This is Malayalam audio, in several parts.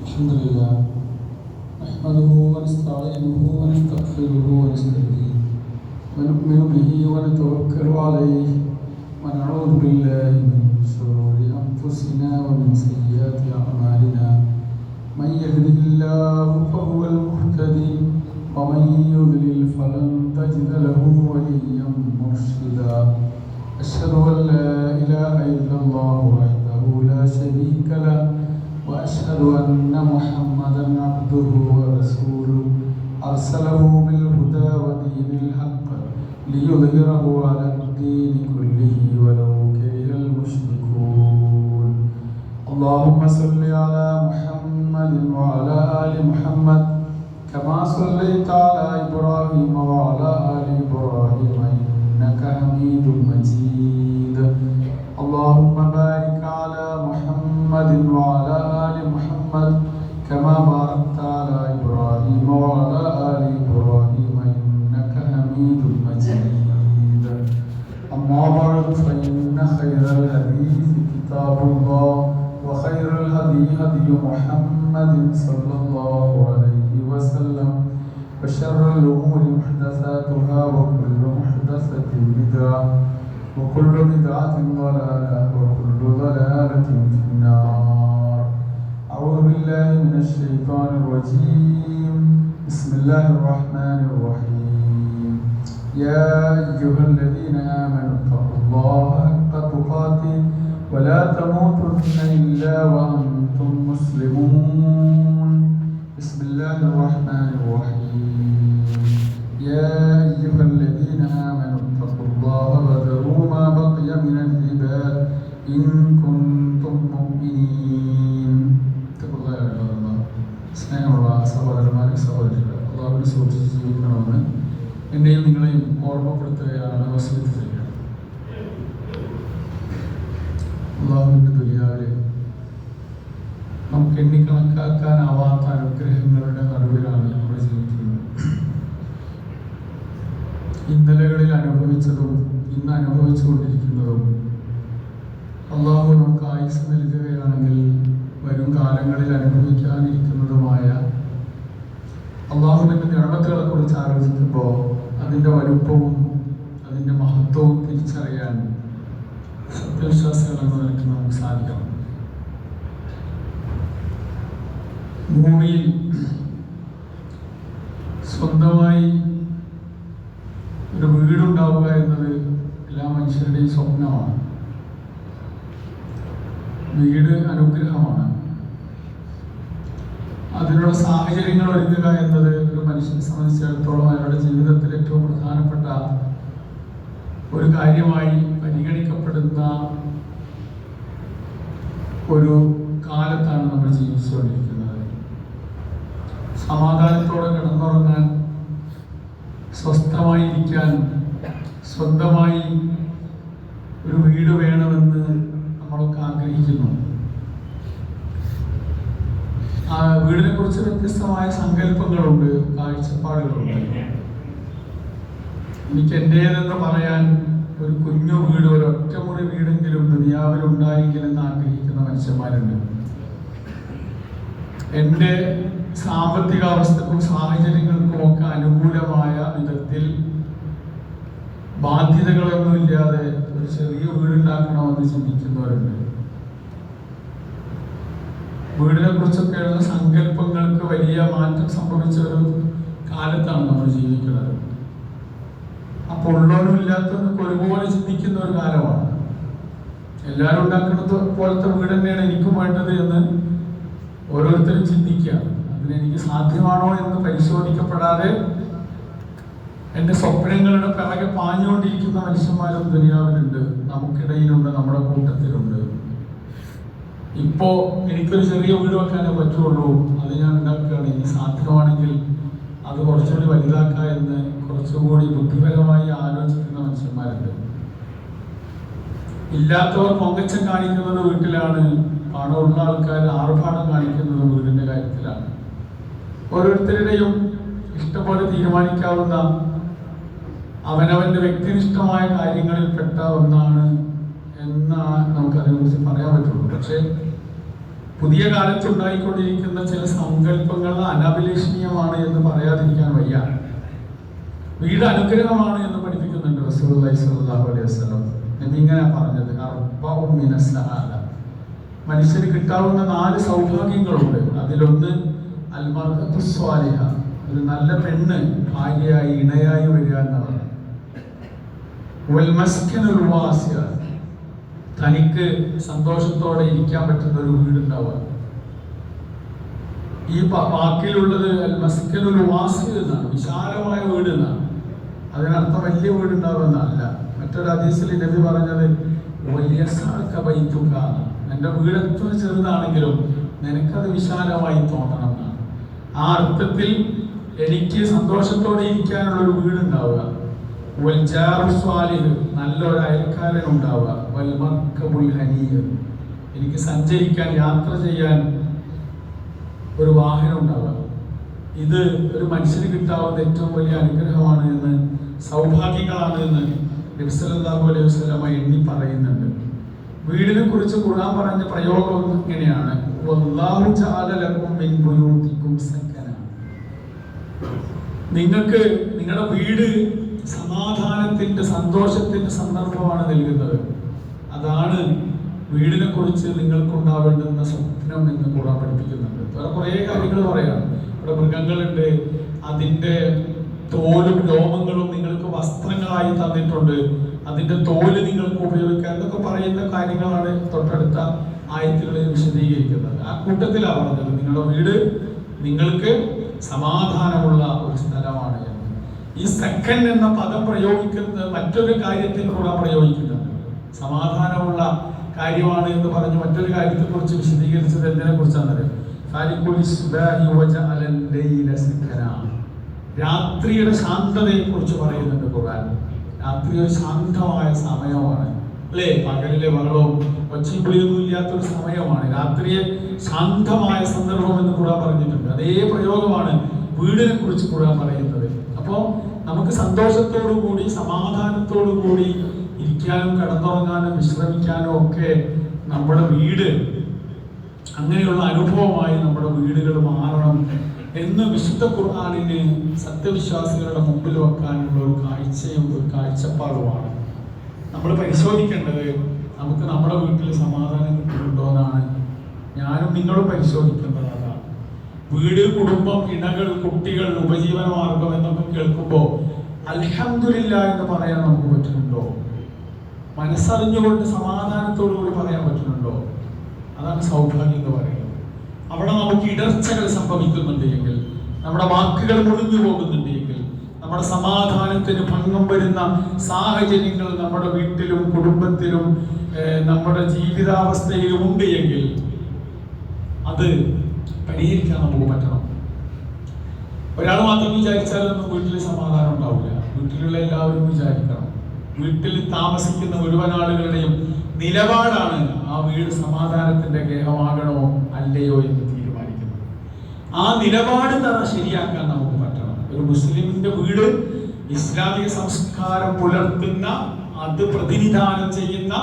الحمد لله نحمده ونستعينه ونستغفره ونستهديه ونؤمن به ونتوكل عليه ونعوذ بالله من شرور أنفسنا ومن سيئات أعمالنا من يهده الله فهو المهتدي ومن يضلل فلن تجد له وليا مرشدا أشهد أن لا إله إلا الله وحده لا شريك له وأشهد أن محمدا عبده ورسوله أرسله بالهدى ودين الحق ليظهره على الدين كله ولو كره المشركون اللهم صل على محمد وعلى آل محمد كما صليت على إبراهيم وعلى آل إبراهيم إنك حميد مجيد اللهم بارك على محمد وعلى آل محمد كما باركت على إبراهيم وعلى آل إبراهيم إنك حميد مجيد أما بعد فإن خير الحديث كتاب الله وخير الهدي هدي محمد صلى الله عليه وسلم وشر الأمور محدثاتها وكل محدثة بدعة وكل بدعة ضلالة وكل ضلالة في النار أعوذ بالله من الشيطان الرجيم بسم الله الرحمن الرحيم يا أيها الذين آمنوا اتقوا الله حق تقاته ولا تموتن إلا وأنتم مسلمون بسم الله الرحمن الرحيم يا أيها الذين آمنوا اتقوا الله وذروا ما بقي من الربا إن كنتم مؤمنين اتقوا الله يا عباد الله സ്നേഹമുള്ള സഹോദരന്മാരെ സഹോദരികളെ അല്ലാഹുവിനെ സൂക്ഷിച്ച് ജീവിക്കണമെന്ന് എന്നെയും നിങ്ങളെയും ഓർമ്മപ്പെടുത്തുകയാണ് വസിയത്ത് ചെയ്യുക. അല്ലാഹുവിൻ്റെ ദുനിയാവിൽ നമുക്ക് എണ്ണിക്കണക്കാക്കാനാവാത്ത അനുഗ്രഹങ്ങളുടെ നടുവിലാണ് നമ്മൾ ജീവിക്കുന്നത്. ഇന്നലകളിൽ അനുഭവിച്ചതും ഇന്ന് അനുഭവിച്ചുകൊണ്ടിരിക്കുന്നതും അള്ളാഹു നമുക്ക് ആയുസ് നൽകുകയാണെങ്കിൽ വരും കാലങ്ങളിൽ അനുഭവിക്കാനിരിക്കുന്നതുമായ അള്ളാഹുവിൻ്റെ നിഅമത്തുകളെ കുറിച്ച് ആലോചിക്കുമ്പോൾ അതിൻ്റെ വലുപ്പവും അതിൻ്റെ മഹത്വവും തിരിച്ചറിയാൻ സത്യവിശ്വാസികൾ എന്ന നിലയ്ക്ക് നമുക്ക് സാധിക്കണം. ഭൂമിയിൽ സ്വന്തമായി ഒരു വീടുണ്ടാവുക എന്നത് എല്ലാ മനുഷ്യരുടെയും സ്വപ്നമാണ്. വീട് അനുഗ്രഹമാണ്. അതിനുള്ള സാഹചര്യങ്ങൾ ഒരുക്കുക എന്നത് ഒരു മനുഷ്യനെ സംബന്ധിച്ചിടത്തോളം അയാളുടെ ജീവിതത്തിൽ ഏറ്റവും പ്രധാനപ്പെട്ട ഒരു കാര്യമായി പരിഗണിക്കപ്പെടുന്ന ഒരു കാലത്താണ് നമ്മൾ ജീവിച്ചുകൊണ്ടിരിക്കുന്നത്. സമാധാനത്തോടെ കിടന്നുറങ്ങാൻ, സ്വസ്ഥമായിരിക്കാൻ, സ്വന്തമായി ഒരു വീട് വേണമെന്ന് നമ്മളൊക്കെ ആഗ്രഹിക്കുന്നു. ആ വീടിനെ കുറിച്ച് വ്യത്യസ്തമായ സങ്കല്പങ്ങളുണ്ട്, കാഴ്ചപ്പാടുകളുണ്ട്. എനിക്ക് എൻ്റേതെന്ന് പറയാൻ ഒരു കുഞ്ഞു വീട്, ഒരു ഒറ്റമുറി വീടെങ്കിലും ദുനിയാവിൽ ഉണ്ടായെങ്കിലെന്ന് ആഗ്രഹിക്കുന്ന മനുഷ്യന്മാരുണ്ട്. എൻ്റെ സാമ്പത്തിക അവസ്ഥക്കും സാഹചര്യങ്ങൾക്കും ഒക്കെ അനുകൂലമായ വിധത്തിൽ ബാധ്യതകളൊന്നുമില്ലാതെ ഒരു ചെറിയ വീടുണ്ടാക്കണമെന്ന് ചിന്തിക്കുന്നവരുണ്ട്. വീടിനെ കുറിച്ചൊക്കെയുള്ള സങ്കല്പങ്ങൾക്ക് വലിയ മാറ്റം സംഭവിച്ച ഒരു കാലത്താണ് നമ്മൾ ജീവിക്കുന്നത്. അപ്പോൾ ഉള്ളവരും ഇല്ലാത്തവർക്ക് ഒരുപോലെ ചിന്തിക്കുന്ന ഒരു കാലമാണ്. എല്ലാവരും ഉണ്ടാക്കുന്നത് പോലത്തെ വീട് തന്നെയാണ് എനിക്കും വേണ്ടത് എന്ന് ഓരോരുത്തരും ചിന്തിക്കുക. അതിനെനിക്ക് സാധ്യമാണോ എന്ന് പരിശോധിക്കപ്പെടാതെ എൻ്റെ സ്വപ്നങ്ങളുടെ പിറകെ പാഞ്ഞുകൊണ്ടിരിക്കുന്ന മനുഷ്യന്മാരും ദുനിയാവിലുണ്ട്, നമുക്കിടയിലുണ്ട്, നമ്മുടെ കൂട്ടത്തിലുണ്ട്. ഇപ്പോ എനിക്കൊരു ചെറിയ വീട് വെക്കാനേ പറ്റുള്ളൂ, അത് ഞാൻ ഉണ്ടാക്കുകയാണ്, ഇനി സാധ്യമാണെങ്കിൽ അത് കുറച്ചുകൂടി വലുതാക്കുക എന്ന് കുറച്ചുകൂടി ബുദ്ധിപരമായി ആലോചിക്കുന്ന മനുഷ്യന്മാരുണ്ട്. ഇല്ലാത്തവർ പൊങ്ങച്ചം കാണിക്കുന്നത് വീട്ടിലാണ്, പണമുള്ള ആൾക്കാർ ആർഭാടം കാണിക്കുന്നത് വീടിന്റെ കാര്യത്തിലാണ്. ഓരോരുത്തരുടെയും ഇഷ്ടപോലെ തീരുമാനിക്കാവുന്ന അവനവന്റെ വ്യക്തിനിഷ്ഠമായ കാര്യങ്ങളിൽ പെട്ട ഒന്നാണ് എന്ന കുറിച്ച് പറയാൻ പറ്റുള്ളൂ. പക്ഷേ പുതിയ കാലത്തുണ്ടായിക്കൊണ്ടിരിക്കുന്ന ചില സങ്കല്പങ്ങൾ അനഭിലഷണീയമാണ് എന്ന് പറയാതിരിക്കാൻ വയ്യ. വീട് അനുഗ്രഹമാണ് എന്ന് പഠിപ്പിക്കുന്നുണ്ട് റസൂലുള്ളാഹി സ്വല്ലല്ലാഹു അലൈഹി വസല്ലം. നബി ഇങ്ങനെ പറഞ്ഞത്, അർബഉ മിനസ് സആദ, മനുഷ്യന് കിട്ടാവുന്ന 4 സൗഭാഗ്യങ്ങളുണ്ട്. അതിലൊന്ന് അൽ മർഅത്തു സ്വാലിഹ, ഒരു നല്ല പെണ്ണ് ഭാര്യയായി ഇണയായി വരിക എന്നാണ്. വൽ മസ്കനുൽ വാസിഅ, തനിക്ക് സന്തോഷത്തോടെ ഇരിക്കാൻ പറ്റുന്ന ഒരു വീടുണ്ടാവുക. ഈ വാക്കിലുള്ളത് അൽ മസ്കനുൽ വാസിഅ എന്നാണ്, വിശാലമായ വീട് എന്നാണ്. അതിനർത്ഥം വലിയ വീടുണ്ടാവുക എന്നല്ല. മറ്റൊരു ഹദീസിൽ നബി പറഞ്ഞത് വയസഅക ബൈതുക, എൻ്റെ വീട് എത്ര ചെറുതാണെങ്കിലും നിനക്കത് വിശാലമായി തോന്നണം എന്നാണ്. ആ അർത്ഥത്തിൽ എനിക്ക് സന്തോഷത്തോടെ ഇരിക്കാനുള്ള ഒരു വീടുണ്ടാവുക. വൽ ജാറു സ്വാലിഹ്, നല്ലൊരു അയൽക്കാരൻ ഉണ്ടാവുക. വൽ മർകബുൽ ഹനീയ്, എനിക്ക് സഞ്ചരിക്കാൻ യാത്ര ചെയ്യാൻ ഒരു വാഹനം ഉണ്ടാവുക. ഇത് ഒരു മനുഷ്യന് കിട്ടാവുന്ന ഏറ്റവും വലിയ അനുഗ്രഹമാണ് എന്ന്, സൗഭാഗ്യങ്ങളാണ് എന്ന് നബി സല്ലല്ലാഹു അലൈഹി വസല്ലം എണ്ണി പറയുന്നുണ്ട്. വീടിനെ കുറിച്ച് ഖുർആൻ പറഞ്ഞ പ്രയോഗം ഇങ്ങനെയാണ്, വല്ലാഹു ജഅല ലക്കും മിൻ ബുയൂതികും സക്കന, നിങ്ങൾക്ക് നിങ്ങളുടെ വീട് സമാധാനത്തിന്റെ സന്തോഷത്തിന്റെ സന്ദർഭമാണ് നൽകുന്നത്. അതാണ് വീടിനെ കുറിച്ച് നിങ്ങൾക്കുണ്ടാവേണ്ടുന്ന സ്വപ്നം എന്ന് ഖുർആൻ പഠിപ്പിക്കുന്നുണ്ട്. വേറെ കുറേ കാര്യങ്ങൾ പറയാം. ഇവിടെ മൃഗങ്ങളുണ്ട്, അതിൻ്റെ തോലും രോമങ്ങളും നിങ്ങൾക്ക് വസ്ത്രങ്ങളായി തന്നിട്ടുണ്ട്, അതിന്റെ തോല് നിങ്ങൾക്ക് ഉപയോഗിക്കാൻ, എന്നൊക്കെ പറയുന്ന കാര്യങ്ങളാണ് തൊട്ടടുത്ത ആയത്തുകളിൽ വിശദീകരിക്കുന്നത്. ആ കൂട്ടത്തിലാണ് പറഞ്ഞത് നിങ്ങളുടെ വീട് നിങ്ങൾക്ക് സമാധാനമുള്ള ഒരു സ്ഥലമാണ് എന്ന്. ഈ സെക്കൻഡ് എന്ന പദം പ്രയോഗിക്കുന്നത് മറ്റൊരു കാര്യത്തിൽ കൂടെ പ്രയോഗിക്കുന്നുണ്ട്. സമാധാനമുള്ള കാര്യമാണ് എന്ന് പറഞ്ഞ് മറ്റൊരു കാര്യത്തെ കുറിച്ച് വിശദീകരിച്ചത് എന്തിനെ കുറിച്ചാണ്? രാത്രിയുടെ ശാന്തതയെ കുറിച്ച് പറയുന്നുണ്ട് ഖുർആൻ. രാത്രി ഒരു ശാന്തമായ സമയമാണ്, അല്ലേ? പകലിലെ ബഹളവും ഒച്ചയിപ്പൊളിയൊന്നും ഇല്ലാത്തൊരു സമയമാണ്. രാത്രിയെ ശാന്തമായ സന്ദർഭം എന്ന് ഖുർആൻ പറഞ്ഞിട്ടുണ്ട്. അതേ പ്രയോഗമാണ് വീടിനെ കുറിച്ച് ഖുർആൻ പറയുന്നത്. അപ്പോൾ നമുക്ക് സന്തോഷത്തോടു കൂടി സമാധാനത്തോടു കൂടി ഇരിക്കാനും കിടന്നുറങ്ങാനും വിശ്രമിക്കാനും ഒക്കെ നമ്മുടെ വീട് അങ്ങനെയുള്ള അനുഭവമായി നമ്മുടെ വീടുകൾ മാറണം എന്ന് വിശുദ്ധ ഖുർആനിന് സത്യവിശ്വാസികളുടെ മുമ്പിൽ വെക്കാനുള്ള ഒരു കാഴ്ചയും ഒരു കാഴ്ചപ്പാടുമാണ്. നമ്മൾ പരിശോധിക്കേണ്ടത് നമുക്ക് നമ്മുടെ വീട്ടിൽ സമാധാനം കിട്ടുന്നുണ്ടോ എന്നാണ്. ഞാനും നിങ്ങളും പരിശോധിക്കേണ്ടത് അതാണ്. വീട്, കുടുംബം, ഇണകൾ, കുട്ടികൾ, ഉപജീവന മാർഗം എന്നൊക്കെ കേൾക്കുമ്പോൾ അൽഹംദുലില്ലാഹ് എന്ന് പറയാൻ നമുക്ക് പറ്റുന്നുണ്ടോ? മനസ്സറിഞ്ഞുകൊണ്ട് സമാധാനത്തോടു കൂടി പറയാൻ പറ്റുന്നുണ്ടോ? അതാണ് സൗഭാഗ്യം എന്ന് പറയുന്നത്. അവിടെ നമുക്ക് ഇടർച്ചകൾ സംഭവിക്കുന്നുണ്ട് എങ്കിൽ, നമ്മുടെ വാക്കുകൾ മുറിഞ്ഞു പോകുന്നുണ്ട് എങ്കിൽ, നമ്മുടെ സമാധാനത്തിന് ഭംഗം വരുന്ന സാഹചര്യങ്ങൾ നമ്മുടെ വീട്ടിലും കുടുംബത്തിലും നമ്മുടെ ജീവിതാവസ്ഥയിലും ഉണ്ട് എങ്കിൽ അത് പരിഹരിക്കാൻ നമുക്ക് പറ്റണം. ഒരാൾ മാത്രം വിചാരിച്ചാലൊന്നും വീട്ടിൽ സമാധാനം ഉണ്ടാവില്ല. വീട്ടിലുള്ള എല്ലാവരും വിചാരിക്കണം. വീട്ടിൽ താമസിക്കുന്ന മുഴുവൻ ആളുകളുടെയും നിലപാടാണ് ആ വീട് സമാധാനത്തിന്റെ ഗേഹമാകണോ അല്ലയോ എന്ന് തീരുമാനിക്കുന്നത്. ആ നിലപാട് ശരിയാക്കാൻ നമുക്ക് പറ്റണം. ഒരു മുസ്ലിമിന്റെ വീട് ഇസ്ലാമിക സംസ്കാരം പുലർത്തുന്ന, അത് പ്രതിനിധാനം ചെയ്യുന്ന,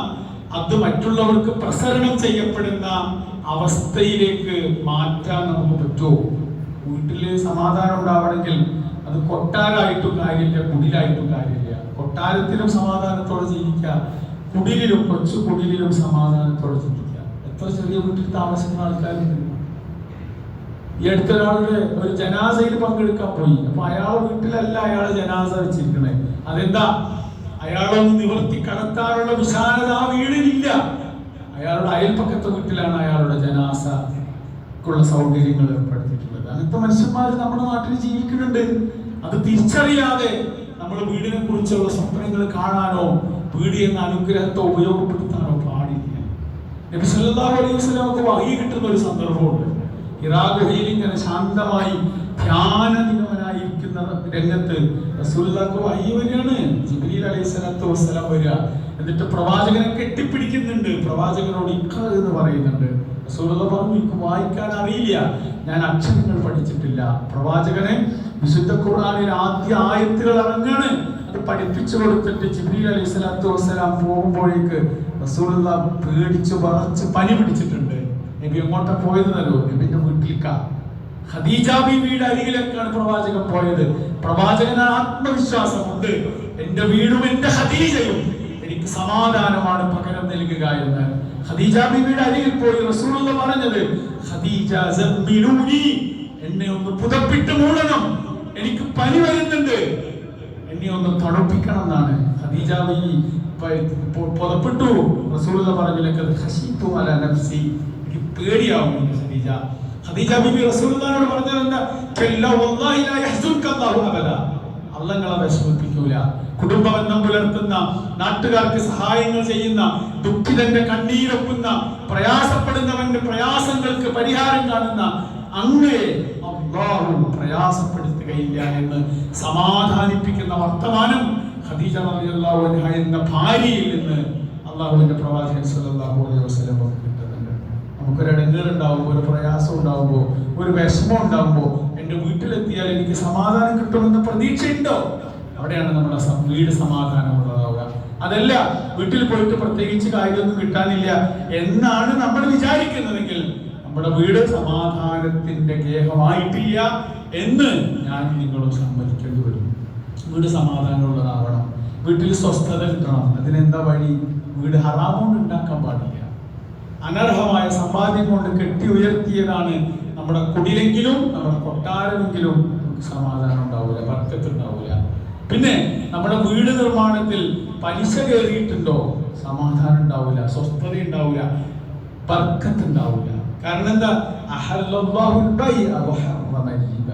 അത് മറ്റുള്ളവർക്ക് പ്രസരണം ചെയ്യപ്പെടുന്ന അവസ്ഥയിലേക്ക് മാറ്റാൻ നമുക്ക് പറ്റുമോ? വീട്ടില് സമാധാനം ഉണ്ടാവണമെങ്കിൽ അത് കൊട്ടാരമായിട്ടും കാര്യമില്ല, കുടിലായിട്ടും കാര്യമില്ല. കൊട്ടാരത്തിലും സമാധാനത്തോടെ ജീവിക്കുക, കുടിലും കൊച്ചു കുടിലും സമാധാനത്തോടെ ജീവിക്കുക. എത്ര ചെറിയ വീട്ടിൽ താമസിക്കുന്ന ആൾക്കാരുണ്ട്. ഈ അടുത്തൊരാളുടെ ഒരു ജനാസയിൽ പങ്കെടുക്കാൻ പോയി. അപ്പൊ അയാൾ വീട്ടിലല്ല അയാളെ ജനാസ വെച്ചിരിക്കണേ. അതെന്താ? അയാളൊന്ന് നിവർത്തി കടത്താനുള്ള വിശാലത ആ വീടിനില്ല. അയാളുടെ അയൽപ്പക്കത്തെ വീട്ടിലാണ് അയാളുടെ ജനാസക്കുള്ള സൗകര്യങ്ങൾ ഏർപ്പെടുത്തിയിട്ടുള്ളത്. അങ്ങനത്തെ മനുഷ്യന്മാർ നമ്മുടെ നാട്ടിൽ ജീവിക്കുന്നുണ്ട്. അത് തിരിച്ചറിയാതെ നമ്മൾ വീടിനെ കുറിച്ചുള്ള സ്വപ്നങ്ങൾ കാണാനോ വീട് എന്ന അനുഗ്രഹത്തെ ഉപയോഗപ്പെടുത്താനോ പാടില്ല. നബി സല്ലല്ലാഹു അലൈഹി വസല്ലമക്ക് വഹി കിട്ടുന്ന ഒരു സന്ദർഭമുണ്ട്. ഹിറാ ഗുഹയിൽ ഇങ്ങനെ ശാന്തമായി ധ്യാനനിമഗ്നനായിരിക്കുന്ന രംഗത്ത് റസൂലുള്ളാഹിക്ക് വഹി വരികയാണ്. ജിബ്രീൽ അലൈഹിസ്സലാത്തു വസ്സലാം വരിക. എന്നിട്ട് പ്രവാചകനെ കെട്ടിപ്പിടിക്കുന്നുണ്ട്. പ്രവാചകനോട് ഇഖ്റ എന്ന് പറയുന്നുണ്ട്. റസൂലുള്ളാഹി പറഞ്ഞു, എനിക്ക് വായിക്കാൻ അറിയില്ല, ഞാൻ അക്ഷരങ്ങൾ പഠിച്ചിട്ടില്ല. പ്രവാചകനെ വിശുദ്ധ ഖുർആനിൽ ആദ്യ ആയത്തുകൾ ഇറങ്ങാണ്. അത് പഠിപ്പിച്ചു കൊടുത്തിട്ട് ജിബ്രീൽ അലൈഹിസ്സലാത്തു വസ്സലാം പോകുമ്പോഴേക്ക് റസൂലുള്ളാഹി പേടിച്ച് വിറച്ച് പനി പിടിച്ചിട്ടുണ്ട്. നബി എങ്ങോട്ടാ പോയതെന്നല്ലോ? നബിന്റെ വീട്ടിലേക്കാ, ഖദീജ ബീവിയുടെ അരികിലേക്കാണ് പ്രവാചകൻ പോയത്. പ്രവാചകന് ആത്മവിശ്വാസമുണ്ട്, എന്റെ വീടും എന്റെ ഖദീജയും എനിക്ക് സമാധാനമാണ് പകരം നൽകുക എന്ന്. ഖദീജ ബീവിയുടെ അരികിൽ പോയി റസൂലുള്ളാഹി പറഞ്ഞത്, ഖദീജ സബ്ബിലൂനി, എന്നെ ഒന്ന് പുതപ്പിട്ട് മൂടണം, എനിക്ക് പനി വരുന്നുണ്ട്, എന്നെ ഒന്ന് തണുപ്പിക്കണം എന്നാണ്. ഖദീജ ബീവി പുതപ്പിട്ടു. റസൂലുള്ളാഹി പറഞ്ഞു, ലഖദ് ഖശീതു അലാ നഫ്സി, എനിക്ക് പേടിയാവും ഖദീജ. ഖദീജ ബീവി റസൂലുള്ളാഹിയോട് പറഞ്ഞത് എന്താ? കല്ലാ വല്ലാഹി ലാ യഹ്സുൻക അല്ലാഹു അബദാ, അല്ലാഹു നിങ്ങളെ വിഷമിപ്പിക്കൂല. കുടുംബബന്ധം പുലർത്തുന്ന, നാട്ടുകാർക്ക് സഹായങ്ങൾ ചെയ്യുന്ന, ദുഃഖിതന്റെ കണ്ണീരൊപ്പുന്ന, പ്രയാസപ്പെടുന്നവന്റെ പ്രയാസങ്ങൾക്ക് പരിഹാരം കാണുന്ന അങ്ങയെ അല്ലാഹു പ്രയാസപ്പെടുത്തുകയില്ല എന്ന് സമാധാനിപ്പിക്കുന്ന വർത്തമാനം ഖദീജ റളിയല്ലാഹു അൻഹ എന്ന ഭാര്യയിൽ നിന്ന് അല്ലാഹുവിന്റെ പ്രവാചകൻ സ്വല്ലല്ലാഹു അലൈഹി വസല്ലം കിട്ടുന്നുണ്ട്. നമുക്കൊരു ഇടങ്ങേറുണ്ടാവുമ്പോൾ, ഒരു പ്രയാസം ഉണ്ടാവുമ്പോൾ, ഒരു വിഷമം ഉണ്ടാവുമ്പോൾ എൻ്റെ വീട്ടിലെത്തിയാൽ എനിക്ക് സമാധാനം കിട്ടുമെന്ന് പ്രതീക്ഷയുണ്ടോ? അവിടെയാണ് നമ്മുടെ വീട് സമാധാനമുള്ളതാവുക. അതല്ല, വീട്ടിൽ പോയിട്ട് പ്രത്യേകിച്ച് കാര്യമൊന്നും കിട്ടാനില്ല എന്നാണ് നമ്മൾ വിചാരിക്കുന്നതെങ്കിൽ നമ്മുടെ വീട് സമാധാനത്തിന്റെ ഗേഹമായിട്ടില്ല എന്ന് ഞാൻ നിങ്ങളും സമ്മതിക്കേണ്ടി വരും. വീട് സമാധാനമുള്ളതാവണം, വീട്ടിൽ സ്വസ്ഥത കിട്ടണം. അതിനെന്താ വഴി? വീട് ഹറാം കൊണ്ട് ഉണ്ടാക്കാൻ പാടില്ല. അനർഹമായ സമ്പാദ്യം കൊണ്ട് കെട്ടി ഉയർത്തിയതാണ് നമ്മുടെ കുടിലെങ്കിലും നമ്മുടെ കൊട്ടാരമെങ്കിലും സമാധാനം ഉണ്ടാവില്ല, ബർക്കത്ത് ഉണ്ടാവില്ല. പിന്നെ നമ്മുടെ വീട് നിർമ്മാണത്തിൽ പലിശ കയറിയിട്ടുണ്ടോ? സമാധാനം ഉണ്ടാവില്ല, സ്വസ്ഥത ഉണ്ടാവില്ല, ബർക്കത്ത് ഉണ്ടാവില്ല. കാരണം എന്താ? അഹല്ലല്ലാഹുൽ ബൈഅ വഹറമ റിബ,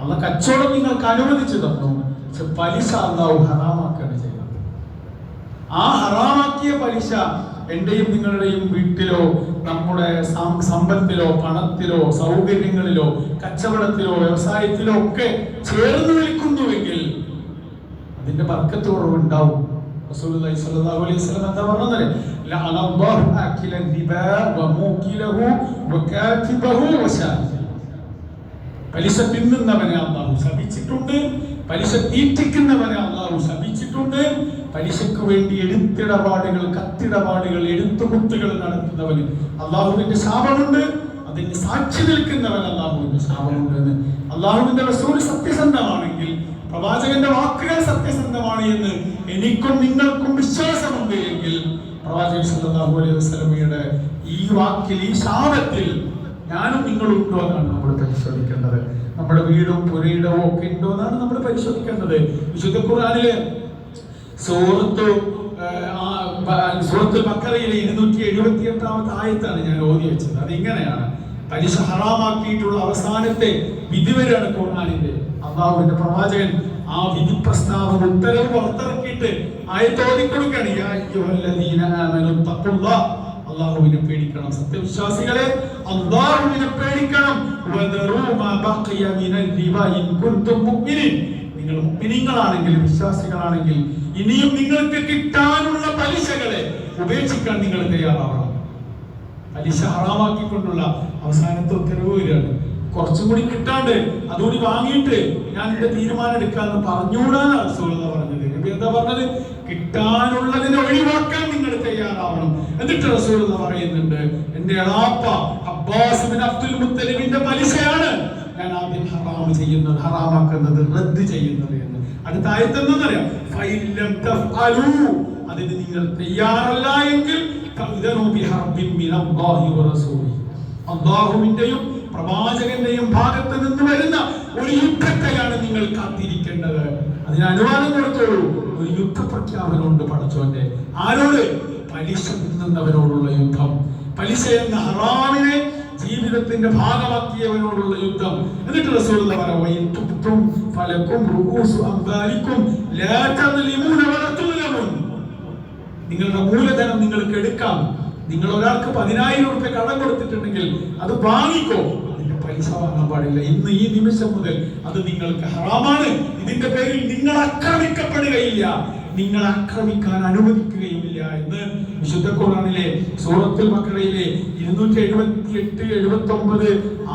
അല്ലാഹു കച്ചവടം നിങ്ങൾക്ക് അനുവദിച്ചു തന്നു, പക്ഷെ പലിശ അല്ലാഹു ഹറാമാക്കുകയാണ് ചെയ്തത്. ആ ഹറാമാക്കിയ പലിശ എന്റെയും നിങ്ങളുടെയും വീട്ടിലോ നമ്മുടെ സമ്പത്തിലോ പണത്തിലോ സൗകര്യങ്ങളിലോ കച്ചവടത്തിലോ വ്യവസായത്തിലോ ഒക്കെ ചേർന്ന് നിൽക്കുന്നുവെങ്കിൽ അതിന്റെ ബർക്കത്ത് കുറവുണ്ടാവും. റസൂലുള്ളാഹി സ്വല്ലല്ലാഹു അലൈഹി വസല്ലം എന്താ പറഞ്ഞത്? ലഅനല്ലാഹു ആകില റിബാ വമൂകിലഹു വകാതിബഹു വശാഹിദഹു, പലിശ തിന്നുന്നവനെ അല്ലാഹു ശപിച്ചിട്ടുണ്ട്, പലിശ തീറ്റിക്കുന്നവനെ അല്ലാഹു ശപിച്ചിട്ടുണ്ട്, പലിശക്ക് വേണ്ടി എടുത്തിടപാടുകൾ, കത്തിടപാടുകൾ, എഴുത്തുകുത്തുകൾ നടത്തുന്നവന് അല്ലാഹുവിന്റെ ശാപമുണ്ട്, അതിന് സാക്ഷി നിൽക്കുന്നവൻ അല്ലാഹുവിന്റെ ശാപമുണ്ട് എന്ന്. അല്ലാഹുവിന്റെ റസൂൽ സത്യസന്ധമാണെങ്കിൽ, പ്രവാചകന്റെ വാക്കുകൾ സത്യസന്ധമാണ് എന്ന് എനിക്കും നിങ്ങൾക്കും വിശ്വാസമുണ്ട് എങ്കിൽ പ്രവാചകൻ സല്ലല്ലാഹു അലൈഹി വസല്ലമയുടെ ഈ വാക്കിൽ, ഈ ശാപത്തിൽ ഞാനും നിങ്ങളും ഉണ്ടോ എന്നാണ് നമ്മൾ പരിശോധിക്കേണ്ടത്. നമ്മുടെ വീടും പുരയിടവും ഒക്കെ ഉണ്ടോ എന്നാണ് നമ്മൾ പരിശോധിക്കേണ്ടത്. വിശുദ്ധ ഖുർആനിലെ സൂറത്തുൽ ബഖറയിലെ 278ാമത്തെ ആയത്താണ് ഞാൻ ഓതി വെച്ചത്. അതിങ്ങനെയാണ്: പലിശ ഹറാമാക്കിയിട്ടുള്ള അവസാനത്തെ വിധി വരെയാണ് ഖുർആനിന്റെ. അല്ലാഹുവിന്റെ പ്രവാചകൻ ആ വിധി പ്രസ്താവന ഉത്തരവ് പുറത്തിറക്കിയിട്ട് ആയത്ത് ഓതിക്കൊടുക്കുകയാണ്. യാ അയ്യുഹല്ലദീന ആമനൂ തഖുല്ലാഹ്, അല്ലാഹുവിനെ പേടിക്കണം സത്യവിശ്വാസികളെ, അല്ലാഹുവിനെ പേടിക്കണം. വദറൂ മാ ബഖിയ മിനൽ റിബാ ഇൻ കുൻതും മുഅ്മിനീൻ, നിങ്ങൾ മുഅ്മിനീങ്ങളാണെങ്കിൽ, വിശ്വാസികളാണെങ്കിൽ ഇനിയും നിങ്ങൾക്ക് കിട്ടാനുള്ള പലിശകളെ ഉപേക്ഷിക്കാൻ നിങ്ങൾ തയ്യാറാവണം. പലിശ ഹറാമാക്കിക്കൊണ്ടുള്ള അവസാനത്തെ ഉത്തരവ് വരികയാണ്. കുറച്ചും കൂടി കിട്ടാണ്ട് അതുകൂടി വാങ്ങിയിട്ട് ഞാൻ എന്റെ തീരുമാനം എടുക്കാന്ന് പറഞ്ഞുകൂടാണ് റസൂലുള്ളാഹി പറഞ്ഞത്. നബി എന്താ പറഞ്ഞത്? കിട്ടാനുള്ളതിനെ ഒഴിവാക്കാൻ നിങ്ങൾ തയ്യാറാവണം. എന്നിട്ട് റസൂലുള്ളാഹി പറയുന്നുണ്ട്, എന്റെ എളാപ്പ അബ്ബാസ് ബിൻ അബ്ദുൽ മുത്തലിബിന്റെ പലിശയാണ് ഞാൻ ആദ്യം ഹറാം ചെയ്യുന്നത്, ഹറാമാക്കുന്നത്, റദ്ദ് ചെയ്യുന്നത് എന്ന്. അടുത്ത ആയത്ത് എന്താണെന്നറിയാം? ഫൈലം തഫ്അലൂ, അതിന് നിങ്ങൾ തയ്യാറല്ല എങ്കിൽ ഫഅ്ദനൂ ബിഹർബിൻ മിനല്ലാഹി വറസൂലിഹി, അല്ലാഹുവിന്റെയും പ്രവാചകന്റെയും ഭാഗത്ത് നിന്ന് വരുന്ന ഒരു യുദ്ധത്തെയാണ് നിങ്ങൾ കാത്തിരിക്കേണ്ടത്. അതിന് അനുവാദം കൊടുത്തോളൂ. ഒരു യുദ്ധപ്രഖ്യാപനമുണ്ട് പടച്ചോന്റെ. ആരോട്? പലിശ തിന്നുന്നവരോടുള്ള യുദ്ധം, പലിശ എന്ന ഹറാമിനെ ജീവിതത്തിന്റെ ഭാഗമാക്കിയവരോടുള്ള യുദ്ധം. എന്നിട്ട് റസൂലുള്ളാഹി പറഞ്ഞു, തുബ്തും ഫലക്കും റൂസു അംവാലിക്കും ലാ തദ്ലിമൂന വലാ തുദ്ലമൂൻ, നിങ്ങളുടെ മൂലധനം നിങ്ങൾക്ക് എടുക്കാം. നിങ്ങൾ ഒരാൾക്ക് 10,000 രൂപ കടം കൊടുത്തിട്ടുണ്ടെങ്കിൽ അത് വാങ്ങിക്കോ, അതിന്റെ പൈസ വാങ്ങാൻ പാടില്ല. ഇന്ന് ഈ നിമിഷം മുതൽ അത് നിങ്ങൾക്ക് ഹറാമാണ്. ഇതിന്റെ പേരിൽ നിങ്ങൾ ആക്രമിക്കപ്പെടുകയില്ല, നിങ്ങൾ ആക്രമിക്കാൻ അനുവദിക്കുകയുമില്ല എന്ന് വിശുദ്ധ ഖുർആനിലെ സൂറത്തുൽ ബഖറയിലെ 278-79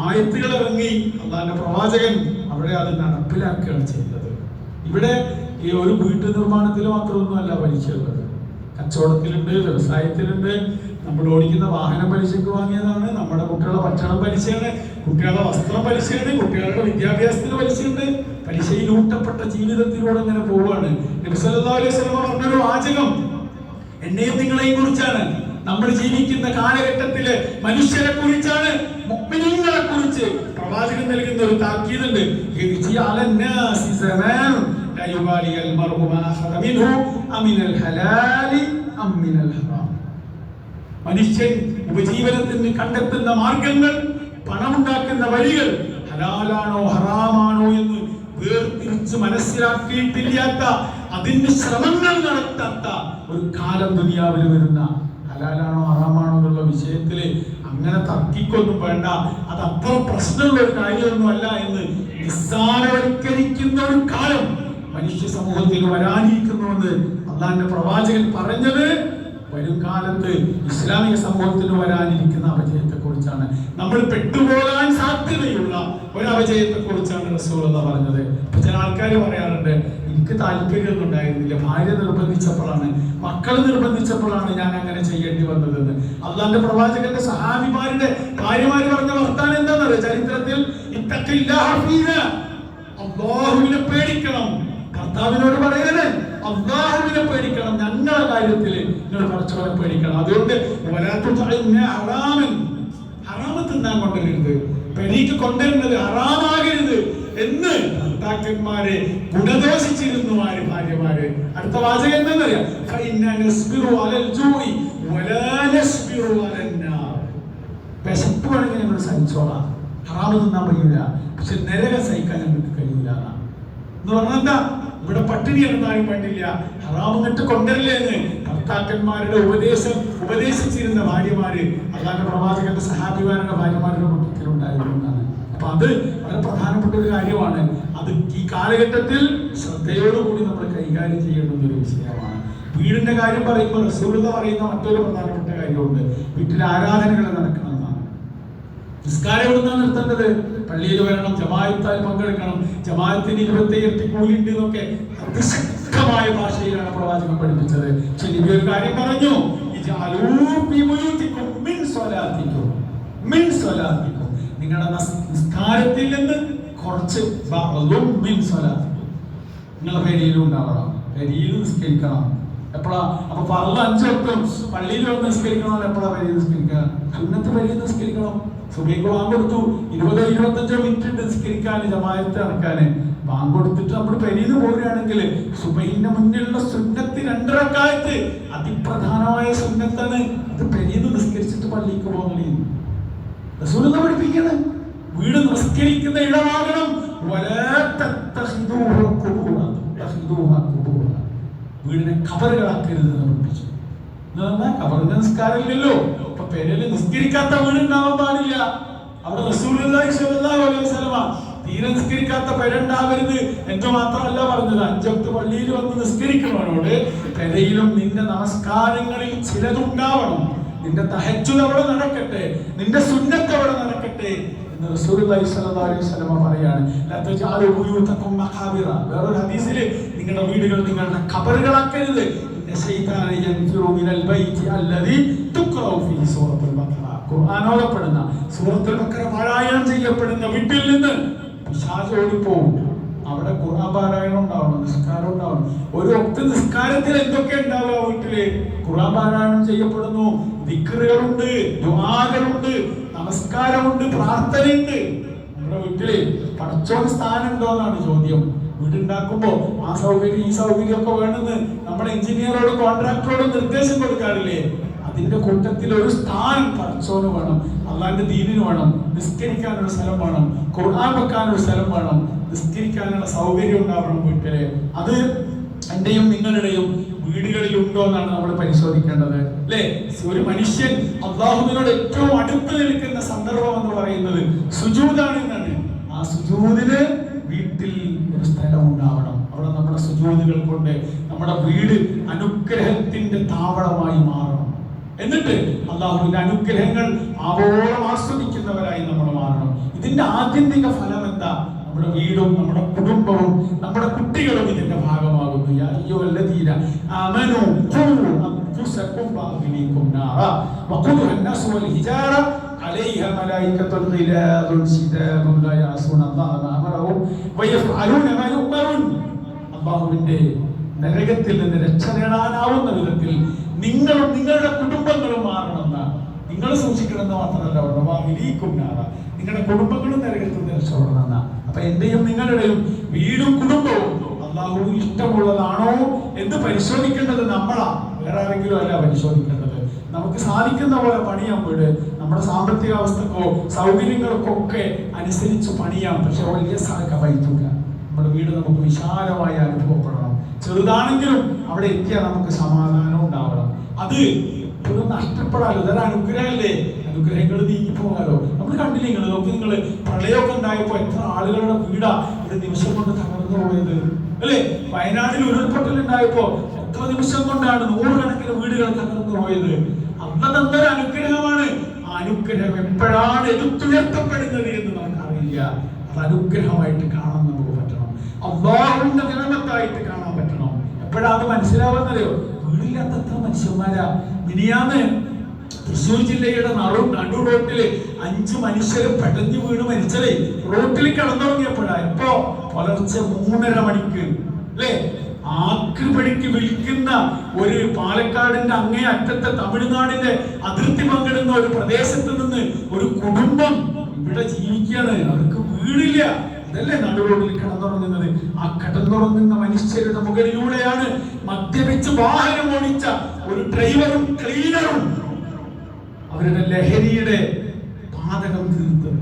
ആയത്തുകൾ ഇറങ്ങി അല്ലാഹുവിന്റെ പ്രവാചകൻ അവിടെ അത് നടപ്പിലാക്കുകയാണ് ചെയ്തത്. ഇവിടെ ഈ ഒരു വീട്ടു നിർമ്മാണത്തിൽ മാത്രമൊന്നുമല്ല പലിശ ഉള്ളത്. കച്ചവടത്തിലുണ്ട്, വ്യവസായത്തിലുണ്ട്. നമ്മൾ ഓടിക്കുന്ന വാഹനം പലിശക്ക് വാങ്ങിയതാണ്, നമ്മുടെ കുട്ടികളുടെ ഭക്ഷണം പലിശയാണ്, കുട്ടികളുടെ വസ്ത്രം പലിശയാണ്, കുട്ടികളുടെ വിദ്യാഭ്യാസത്തിന് പലിശയുണ്ട്. പലിശയിലൂട്ടപ്പെട്ട ജീവിതത്തിലൂടെ അങ്ങനെ പോവുകയാണ്. നബി സല്ലല്ലാഹു അലൈഹി വസല്ലം പറഞ്ഞൊരു വാചകം എന്നെയും നിങ്ങളെയും കുറിച്ചാണ്. നമ്മൾ ജീവിക്കുന്ന കാലഘട്ടത്തില് മനുഷ്യരെ കുറിച്ചാണ്, മുഅ്മിനീങ്ങളെ കുറിച്ച് പ്രവാചകൻ നൽകുന്ന ഒരു താക്കീതുണ്ട്. മനുഷ്യൻ ഉപജീവനത്തിന് കണ്ടെത്തുന്ന മാർഗങ്ങൾ, പണമുണ്ടാക്കുന്ന വഴികൾ ഹലാലാണോ ഹറാമാണോ എന്ന് വേർതിരിച്ച് മനസ്സിലാക്കിയിട്ടില്ലാത്ത, അതിന് ശ്രമങ്ങൾ നടത്താത്ത ഒരു കാലം ദുനിയാവിൽ വരുന്ന. ഹലാലാണോ ഹറാമാണോ എന്നുള്ള വിഷയത്തില് അങ്ങനെ തർക്കിക്കൊന്നും വേണ്ട, അത് അത്ര പ്രശ്നമുള്ള ഒരു കാര്യമൊന്നുമല്ല എന്ന് നിസ്സാരവൽക്കരിക്കുന്ന ഒരു കാലം മനുഷ്യ സമൂഹത്തിൽ വരാനിരിക്കുന്നുവെന്ന് അള്ളാഹുവിന്റെ പ്രവാചകൻ പറഞ്ഞത് വരും കാലത്ത് ഇസ്ലാമിക സമൂഹത്തിന് വരാനിരിക്കുന്ന അപജയത്തെ കുറിച്ചാണ്. നമ്മൾ പെട്ടുപോകാൻ സാധ്യതയുള്ള ഒരു അപജയത്തെ കുറിച്ചാണ് റസൂലുള്ളാഹി പറഞ്ഞത്. ചില ആൾക്കാർ പറയാറുണ്ട്, എനിക്ക് താല്പര്യമൊന്നും ഉണ്ടായിരുന്നില്ല, ഭാര്യ നിർബന്ധിച്ചപ്പോഴാണ്, മക്കൾ നിർബന്ധിച്ചപ്പോഴാണ് ഞാൻ അങ്ങനെ ചെയ്യേണ്ടി വന്നതെന്ന്. അള്ളാഹുവിന്റെ പ്രവാചകന്റെ സഹാബിമാരുടെ ഭാര്യമാര് പറഞ്ഞ വർത്താനം എന്താണെന്നറിയോ? ചരിത്രത്തിൽ അല്ലാഹുവിനെ പേടിക്കണം. ഭർത്താവിനോട് പറയരുത്, അല്ലാഹുവിനെ പേടിക്കണം, ഞങ്ങളുടെ കാര്യത്തിൽ നിങ്ങൾ പടച്ചവനെ പേടിക്കണം. അതുകൊണ്ട് ഹറാമ് തിന്നാൻ കൊണ്ടുവരരുത്, പെരീക്ക് കൊണ്ടുവരുന്നത് ഹറാമാകരുത് എന്ന് ഭർത്താക്കന്മാരെ ഗുണദോഷിച്ചിരുന്നു ആര്? ഭാര്യമാര്. അടുത്ത വാചകം എന്താണെന്നറിയാം? വിശപ്പ് വേണമെങ്കിൽ ഞങ്ങൾ സഹിച്ചോളാം, ഹറാമ് തിന്നാൻ കഴിയില്ല, പക്ഷെ നരകം സഹിക്കാൻ ഞങ്ങൾക്ക് കഴിയില്ല എന്ന് പറഞ്ഞാൽ എന്താ? ഇവിടെ പട്ടിണി എന്തായും വേണ്ടില്ല, ഹറാമിട്ട് കൊണ്ടല്ലേ എന്ന് ഭർത്താക്കന്മാരുടെ ഉപദേശിച്ചിരുന്ന ഭാര്യമാര് അല്ലാതെ പ്രവാചകന്റെ സഹാബിമാരുടെ ഭാര്യമാരുടെ കൂട്ടത്തിലുണ്ടായിരുന്നതാണ്. അപ്പൊ അത് വളരെ പ്രധാനപ്പെട്ട ഒരു കാര്യമാണ്. അത് ഈ കാലഘട്ടത്തിൽ ശ്രദ്ധയോടുകൂടി നമ്മൾ കൈകാര്യം ചെയ്യേണ്ടുന്ന ഒരു വിഷയമാണ്. വീടിന്റെ കാര്യം പറയുമ്പോൾ റസൂലുള്ളാഹി പറയുന്ന മറ്റൊരു പ്രധാനപ്പെട്ട കാര്യമുണ്ട്, വീട്ടിൽ ആരാധനകൾ നടക്കണമെന്നാണ്. നിസ്കാരം എവിടുന്നാണ് നിർത്തേണ്ടത്? പള്ളിയിൽ വരണം, ജമാഅത്താൽ പങ്കെടുക്കണം, ജമാഅത്തിന് 27 ഇരട്ടി കൂലിണ്ട് എന്നൊക്കെ അതിശക്തമായ ഭാഷയിലാണ് പ്രവാചകൻ പഠിപ്പിച്ചത്. പക്ഷെ നബി ഒരു കാര്യം പറഞ്ഞു, നിങ്ങളുടെ നിസ്കാരത്തിൽ നിന്ന് കുറച്ച് നിങ്ങളുടെ പേരിലും ഉണ്ടാവണം, പേരിൽ നിസ്കരിക്കണം. എപ്പോഴാ? അപ്പൊ ഫർള് 5 വക്തും പള്ളിയിൽ വന്ന് നിസ്കരിക്കണോ? എപ്പോഴാ പേരിൽ നിസ്കരിക്കുക? സുന്നത്ത് പേരിൽ നിസ്കരിക്കണം. സുബഹിക്ക് ബാങ്ക് കൊടുത്തു, 20-25 മിനിറ്റ് നിസ്കരിക്കാൻ, ജമാഅത്ത് നടക്കാന്. ബാങ്ക് കൊടുത്തിട്ട് നമ്മൾ പെരീന്ന് പോരുകയാണെങ്കിൽ സുബഹിന്റെ മുന്നിലുള്ള സുന്നത്ത് 2 റക്അത്ത് അതിപ്രധാനമായ സുന്നത്താണ്. അത് പെരീന്ന് നിസ്കരിച്ചിട്ട് പള്ളിക്ക് പോകുന്നത് റസൂലുള്ളാഹി പഠിപ്പിക്കുന്നത്. വീട് നിസ്കരിക്കുന്ന ഇടമാകണം. വീടിനെ ഖബറുകളാക്കരുത് എന്ന് പഠിപ്പിച്ചു. ഖബറിന്റെ നിസ്കാരമില്ലല്ലോ, അപ്പൊ പെരേല് നിസ്കരിക്കാത്ത വീട് ഉണ്ടാവാൻ പാടില്ല. അവിടെ റസൂലുള്ളാഹി സ്വല്ലല്ലാഹു അലൈഹി വസല്ലമ തീരെ നിസ്കരിക്കാത്ത പെരുണ്ടാവരുത് എന്ന് മാത്രമല്ല പറഞ്ഞത്, 5 വക്ത് പള്ളിയിൽ വന്ന് നിസ്കരിക്കുന്നവനോട് പെരയിലും നിന്റെ നമസ്കാരങ്ങളിൽ ചിലതുണ്ടാവണം, നിന്റെ തഹജ്ജുദ് അവിടെ നടക്കട്ടെ, നിന്റെ സുന്നത്ത് അവിടെ നടക്കട്ടെ എന്ന് റസൂലുള്ളാഹി സ്വല്ലല്ലാഹു അലൈഹി വസല്ലമ പറയാണ്. ലാ തജഅലു ബുയൂതകും മഖാബിറ. വേറൊരു ഹദീസിൽ നിങ്ങളുടെ വീടുകൾ നിങ്ങളുടെ ഖബറുകളാക്കരുത്. ശൈത്താന യൻഫിറു മിനൽ ബൈതി അല്ലദീ തുഖറഉ ഫീഹി സൂറത്തുൽ ബഖറ. ഖുർആൻ ഓതപ്പെടുന്ന, സൂറത്തുൽ ബഖറ പാരായണം ചെയ്യപ്പെടുന്ന വീട്ടിൽ നിന്ന് പിശാച് ഓടിപ്പോവും. അവിടെ ഖുർആൻ പാരായണം ഉണ്ടാവണം, നിസ്കാരം ഉണ്ടാവണം. ഒരു ഒറ്റ നിസ്കാരത്തിൽ എന്തൊക്കെ ഉണ്ടാവുക? വീട്ടില് ഖുർആൻ പാരായണം ചെയ്യപ്പെടുന്നു, ദിക്റുകളുണ്ട്, ദുആകളുണ്ട്, നമസ്കാരമുണ്ട്, പ്രാർത്ഥനയുണ്ട്. നമ്മുടെ വീട്ടില് പടച്ചോൻ സ്ഥാനം ഉണ്ടോ എന്നാണ് ചോദ്യം. വീടുണ്ടാക്കുമ്പോ ആ സൗകര്യം ഈ സൗകര്യം ഒക്കെ വേണമെന്ന് നമ്മുടെ എഞ്ചിനീയറോട് കോൺട്രാക്ടറോട് നിർദ്ദേശം കൊടുക്കാറില്ലേ? അതിന്റെ കൂട്ടത്തിൽ ഒരു സ്ഥാനം പടച്ചോന് വേണം, അള്ളാന്റെ ദീനിന് വേണം. നിസ്കരിക്കാനൊരു സ്ഥലം വേണം, ഖുർആൻ വെക്കാനൊരു സ്ഥലം വേണം, നിസ്കരിക്കാനുള്ള സൗകര്യം ഉണ്ടാവണം വീട്ടില്. അത് എന്റെയും നിങ്ങളുടെയും വീടുകളിൽ ഉണ്ടോ എന്നാണ് നമ്മൾ പരിശോധിക്കേണ്ടത്, അല്ലേ? ഒരു മനുഷ്യൻ അല്ലാഹുവിനോട് ഏറ്റവും അടുത്ത് നിൽക്കുന്ന സന്ദർഭം എന്ന് പറയുന്നത് സുജൂദാണ് എന്നാണ്. ആ സുജൂദിന് വീട്ടിൽ ഒരു സ്ഥലം ഉണ്ടാവണം. അവിടെ നമ്മുടെ സുജൂദുകൾ കൊണ്ട് നമ്മുടെ വീട് അനുഗ്രഹത്തിന്റെ താവളമായി മാറണം. എന്നിട്ട് അല്ലാഹുവിന്റെ അനുഗ്രഹങ്ങൾ ആവോളം ആസ്വദിക്കുന്നവരായി നമ്മൾ മാറണം. ഇതിന്റെ ആത്യന്തിക ഫലം എന്താ? നമ്മുടെ വീടും നമ്മുടെ കുടുംബവും നമ്മുടെ കുട്ടികളും ഇതിന്റെ ഭാഗമാകുന്നു. അൻഫുസകും വഅഹ്ലീകും നാറ വഖുദുഹ അൻ-നാസു വൽ ഹിജാറ അലൈഹാ മലായികത്തുൻ ഗിലാദുൻ ശിദാദുൻ ലാ യഅസൂന അല്ലാഹ മാ അമറഹും വയഫ്അലൂന മാ യുഅ്മറൂൻ. അല്ലാഹുവിന്റെ നരകത്തിൽ നിന്ന് രക്ഷ നേടാനാവുന്ന വിധത്തിൽ നിങ്ങളും നിങ്ങളുടെ കുടുംബങ്ങളും മാറണമെന്ന് നിങ്ങൾ സൂക്ഷിക്കണമെന്ന് മാത്രമല്ല നിങ്ങളുടെ കുടുംബങ്ങളും നരകത്തിൽ നിന്ന് രക്ഷപ്പെടണമെന്ന. അപ്പൊ എന്റെയും നിങ്ങളുടെയും വീടും കുടുംബവും അല്ലാഹു ഇഷ്ടമുള്ളതാണോ എന്ന് പരിശോധിക്കേണ്ടത് നമ്മളാ, വേറെ ആരെങ്കിലും അല്ല പരിശോധിക്കേണ്ടത്. നമുക്ക് സാധിക്കുന്ന പോലെ പണിയാൻ വീട്, നമ്മുടെ സാമ്പത്തിക അവസ്ഥക്കോ സൗകര്യങ്ങൾക്കോ ഒക്കെ അനുസരിച്ച് പണിയാം. പക്ഷെ വലിയ സ്ഥലമൊക്കെ വൈകില്ല. നമ്മുടെ വീട് നമുക്ക് വിശാലമായി അനുഭവപ്പെടണം. ചെറുതാണെങ്കിലും അവിടെ എത്തിയാൽ നമുക്ക് സമാധാനം ഉണ്ടാവണം. അത് എപ്പോഴും നഷ്ടപ്പെടാലോ, അതൊരു അനുഗ്രഹമല്ലേ. അനുഗ്രഹങ്ങൾ നീങ്ങിപ്പോകാലോ. നമ്മൾ കണ്ടില്ലേ, നിങ്ങൾ നോക്കി, നിങ്ങൾ പ്രളയമൊക്കെ ഉണ്ടായപ്പോ എത്ര ആളുകളുടെ വീടാ ഒരു നിമിഷം കൊണ്ട് തകർന്നു പോയത് അല്ലേ? വയനാട്ടിൽ ഉരുൾപൊട്ടൽ ഉണ്ടായപ്പോ എത്ര നിമിഷം കൊണ്ടാണ് നൂറുകണക്കിന് വീടുകൾ തകർന്നു പോയത്. അന്നതൊരു അനുഗ്രഹമാണ്. ആ അനുഗ്രഹം എപ്പോഴാണ് എടുത്തുയർത്തപ്പെടുന്നത് എന്ന് നമുക്കറിയില്ല. അത് അനുഗ്രഹമായിട്ട് കാണാൻ നമുക്ക് പറ്റണം. അല്ലാഹുവിന്റെ നിയമത്തായിട്ട് കാണാൻ പറ്റണം. എപ്പോഴാ അത് മനസ്സിലാവുന്നതോ? വീടില്ലാത്ത എത്ര മനുഷ്യന്മാരാ. മിനിയാന്ന് തൃശ്ശൂർ ജില്ലയുടെ നടു റോട്ടില് 5 മനുഷ്യര് പെടഞ്ഞു വീണ് മരിച്ചതേ റോട്ടിൽ കിടന്നുറങ്ങിയപ്പോഴാ. ഇപ്പോ പുലർച്ചെ 3:30 മണിക്ക് അല്ലേ, ആക്രിപടിക്ക് വിൽക്കുന്ന ഒരു പാലക്കാടിന്റെ അങ്ങേ അറ്റത്തെ തമിഴ്നാടിന്റെ അതിർത്തി പങ്കിടുന്ന ഒരു പ്രദേശത്ത് നിന്ന് ഒരു കുടുംബം ഇവിടെ ജീവിക്കുകയാണ്. അവർക്ക് വീടില്ല. അതല്ലേ നടുറോഡിൽ കിടന്നുറങ്ങുന്നത്. ആ കിടന്നുറങ്ങുന്ന മനുഷ്യരുടെ മുകളിലൂടെയാണ് മദ്യപിച്ച് വാഹനം ഓടിച്ച ഒരു ഡ്രൈവറും ക്ലീനറും അവരുടെ ലഹരിയുടെ പാതകം തീർത്തത്.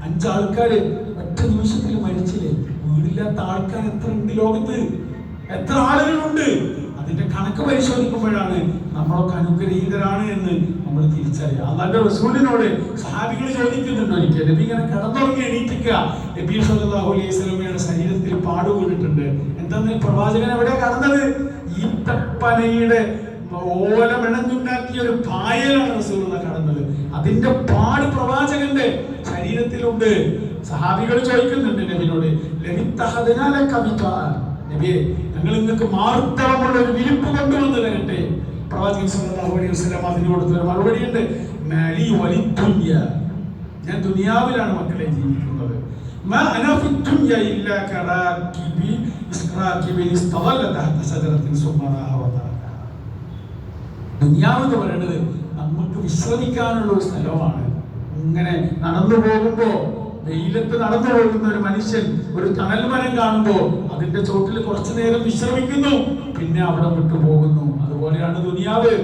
5 ആൾക്കാര് ഒറ്റ നിമിഷത്തിൽ മരിച്ചില്ലേ. വീടില്ലാത്ത ആൾക്കാർ എത്ര ഉണ്ട് ലോകത്ത്? എത്ര ആളുകളുണ്ട്? അതിന്റെ കണക്ക് പരിശോധിക്കുമ്പോഴാണ് നമ്മളൊക്കെ അനുഗ്രഹീതരാണ് എന്ന് നമ്മൾ തിരിച്ചറിയാം. അല്ലാണ്ട് റസൂലിനോട് സഹാബികൾ ചോദിക്കുന്നുണ്ടോ, ഒരിക്കൽ നബി ഇങ്ങനെ കിടന്നുറങ്ങി എണീറ്റിക്കുക. നബി സല്ലല്ലാഹു അലൈഹി വസല്ലമയുടെ ശരീരത്തിൽ പാടുകൊണ്ടിട്ടുണ്ട്. എന്താന്ന് പ്രവാചകൻ എവിടെ കടന്നത്? ഈത്തപ്പനയുടെ ഓലമിണഞ്ഞുണ്ടാക്കിയ ഒരു പായലാണ് റസൂലുള്ളാഹി കടന്നത്. അതിന്റെ പാട് പ്രവാചകന്റെ ശരീരത്തിലുണ്ട്. സഹാബികൾ ചോദിക്കുന്നുണ്ട് നബിയോട്, നബിയെ, ഞങ്ങൾ നിങ്ങൾക്ക് മാർത്തവമുള്ള ഒരു വിരിപ്പ് കൊണ്ടുവന്ന് തരട്ടെ? പ്രവാചകൻ സല്ലല്ലാഹു അലൈഹി വസല്ലം അതിന് കൊടുത്തൊരു മറുപടിയുണ്ട്, മാലി വലിദ്ദുനിയ, ഞാൻ ദുനിയാവിലാണ് മക്കളെ ജീവിക്കുന്നത്. മാ അനാ ഫിദ്ദുനിയ ഇല്ലാ കറാകിബി ഇസ്റാകിബി ഇസ്തദല്ല തഹത ശജറത്തിൻ സുബ്ഹാനഹ വ തആല. ദുനിയാവ് എന്ന് പറയുന്നത് നമുക്ക് വിശ്രമിക്കാനുള്ള ഒരു സ്ഥലമാണ്. ഇങ്ങനെ നടന്നു പോകുമ്പോ, വെയിലത്ത് നടന്നു പോകുന്ന ഒരു മനുഷ്യൻ ഒരു തണൽ മരം കാണുമ്പോ അതിന്റെ ചോട്ടിൽ കുറച്ചു നേരം വിശ്രമിക്കുന്നു, പിന്നെ അവിടെ വിട്ടു പോകുന്നു. അതുപോലെയാണ് ദുനിയാവ്.